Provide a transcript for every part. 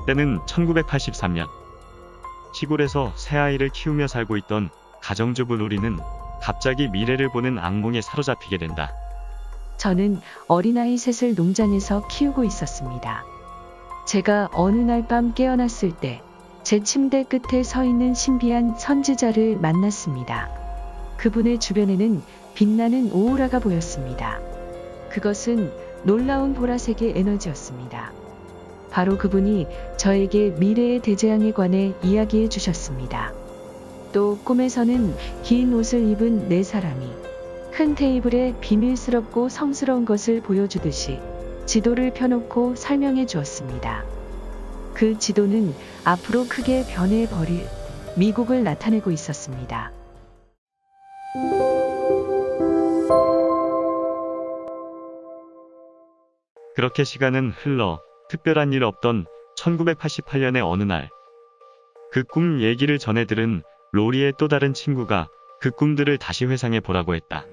때는 1983년. 시골에서 새아이를 키우며 살고 있던 가정주부 로리는 갑자기 미래를 보는 악몽에 사로잡히게 된다. 저는 어린아이 셋을 농장에서 키우고 있었습니다. 제가 어느 날 밤 깨어났을 때 제 침대 끝에 서 있는 신비한 선지자를 만났습니다. 그분의 주변에는 빛나는 오로라가 보였습니다. 그것은 놀라운 보라색의 에너지였습니다. 바로 그분이 저에게 미래의 대재앙에 관해 이야기해 주셨습니다. 또 꿈에서는 긴 옷을 입은 네 사람이 큰 테이블에 비밀스럽고 성스러운 것을 보여주듯이 지도를 펴놓고 설명해 주었습니다. 그 지도는 앞으로 크게 변해버릴 미국을 나타내고 있었습니다. 그렇게 시간은 흘러 특별한 일 없던 1988년의 어느 날, 그 꿈 얘기를 전해 들은 로리의 또 다른 친구가 그 꿈들을 다시 회상해 보라고 했다.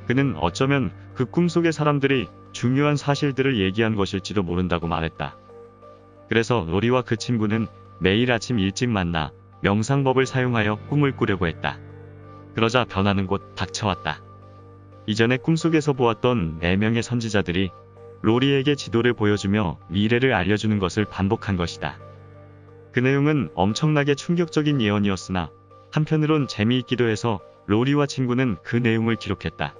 그는 어쩌면 그 꿈속의 사람들이 중요한 사실들을 얘기한 것일지도 모른다고 말했다. 그래서 로리와 그 친구는 매일 아침 일찍 만나 명상법을 사용하여 꿈을 꾸려고 했다. 그러자 변화는 곧 닥쳐왔다. 이전에 꿈속에서 보았던 4명의 선지자들이 로리에게 지도를 보여주며 미래를 알려주는 것을 반복한 것이다. 그 내용은 엄청나게 충격적인 예언이었으나 한편으론 재미있기도 해서 로리와 친구는 그 내용을 기록했다.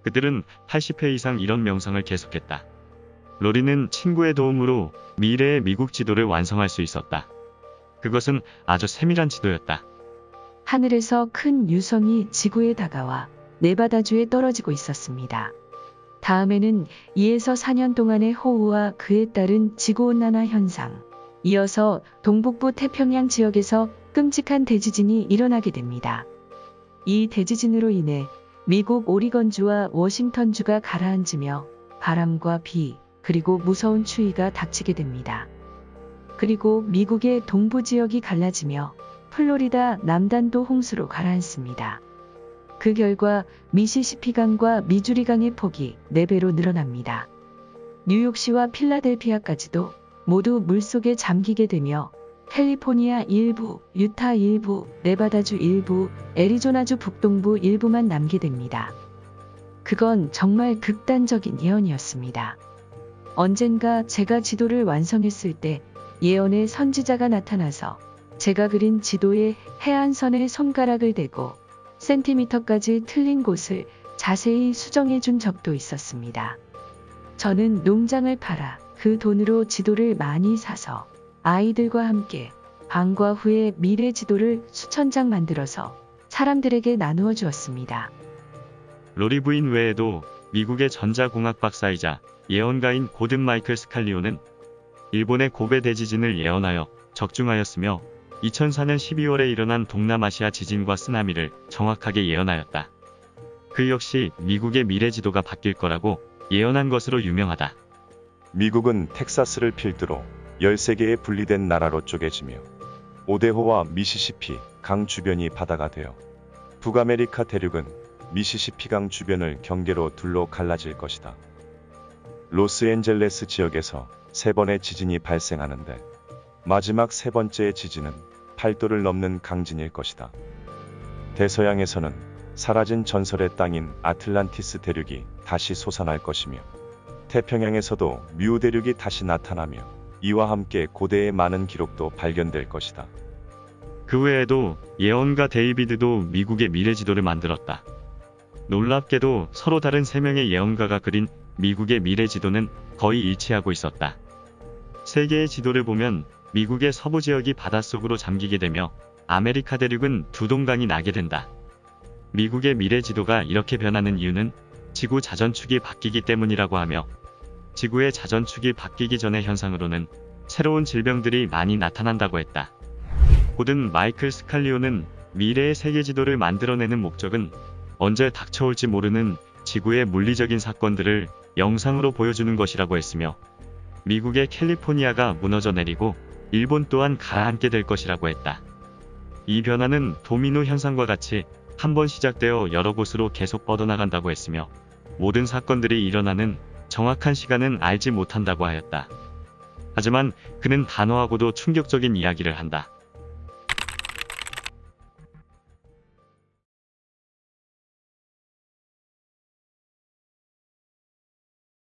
그들은 80회 이상 이런 명상을 계속했다. 로리는 친구의 도움으로 미래의 미국 지도를 완성할 수 있었다. 그것은 아주 세밀한 지도였다. 하늘에서 큰 유성이 지구에 다가와 네바다주에 떨어지고 있었습니다. 다음에는 2에서 4년 동안의 호우와 그에 따른 지구온난화 현상, 이어서 동북부 태평양 지역에서 끔찍한 대지진이 일어나게 됩니다. 이 대지진으로 인해 미국 오리건주와 워싱턴주가 가라앉으며 바람과 비, 그리고 무서운 추위가 닥치게 됩니다. 그리고 미국의 동부 지역이 갈라지며 플로리다 남단도 홍수로 가라앉습니다. 그 결과 미시시피강과 미주리강의 폭이 4배로 늘어납니다. 뉴욕시와 필라델피아까지도 모두 물속에 잠기게 되며 캘리포니아 일부, 유타 일부, 네바다주 일부, 애리조나주 북동부 일부만 남게 됩니다. 그건 정말 극단적인 예언이었습니다. 언젠가 제가 지도를 완성했을 때 예언의 선지자가 나타나서 제가 그린 지도에 해안선에 손가락을 대고 센티미터까지 틀린 곳을 자세히 수정해 준 적도 있었습니다. 저는 농장을 팔아 그 돈으로 지도를 많이 사서 아이들과 함께 방과 후에 미래 지도를 수천 장 만들어서 사람들에게 나누어 주었습니다. 로리 부인 외에도 미국의 전자공학 박사이자 예언가인 고든 마이클 스칼리오는 일본의 고베 대지진을 예언하여 적중하였으며 2004년 12월에 일어난 동남아시아 지진과 쓰나미를 정확하게 예언하였다. 그 역시 미국의 미래 지도가 바뀔 거라고 예언한 것으로 유명하다. 미국은 텍사스를 필두로 13개의 분리된 나라로 쪼개지며 오데호와 미시시피 강 주변이 바다가 되어 북아메리카 대륙은 미시시피 강 주변을 경계로 둘로 갈라질 것이다. 로스앤젤레스 지역에서 3번의 지진이 발생하는데 마지막 3번째의 지진은 8도를 넘는 강진일 것이다. 대서양에서는 사라진 전설의 땅인 아틀란티스 대륙이 다시 솟아날 것이며 태평양에서도 뮤 대륙이 다시 나타나며 이와 함께 고대의 많은 기록도 발견될 것이다. 그 외에도 예언가 데이비드도 미국의 미래 지도를 만들었다. 놀랍게도 서로 다른 3명의 예언가가 그린 미국의 미래 지도는 거의 일치하고 있었다. 3개의 지도를 보면 미국의 서부 지역이 바닷속으로 잠기게 되며 아메리카 대륙은 두 동강이 나게 된다. 미국의 미래 지도가 이렇게 변하는 이유는 지구 자전축이 바뀌기 때문이라고 하며 지구의 자전축이 바뀌기 전의 현상으로는 새로운 질병들이 많이 나타난다고 했다. 고든 마이클 스칼리오는 미래의 세계 지도를 만들어내는 목적은 언제 닥쳐올지 모르는 지구의 물리적인 사건들을 영상으로 보여주는 것이라고 했으며 미국의 캘리포니아가 무너져 내리고 일본 또한 가라앉게 될 것이라고 했다. 이 변화는 도미노 현상과 같이 한번 시작되어 여러 곳으로 계속 뻗어나간다고 했으며 모든 사건들이 일어나는 정확한 시간은 알지 못한다고 하였다. 하지만 그는 단호하고도 충격적인 이야기를 한다.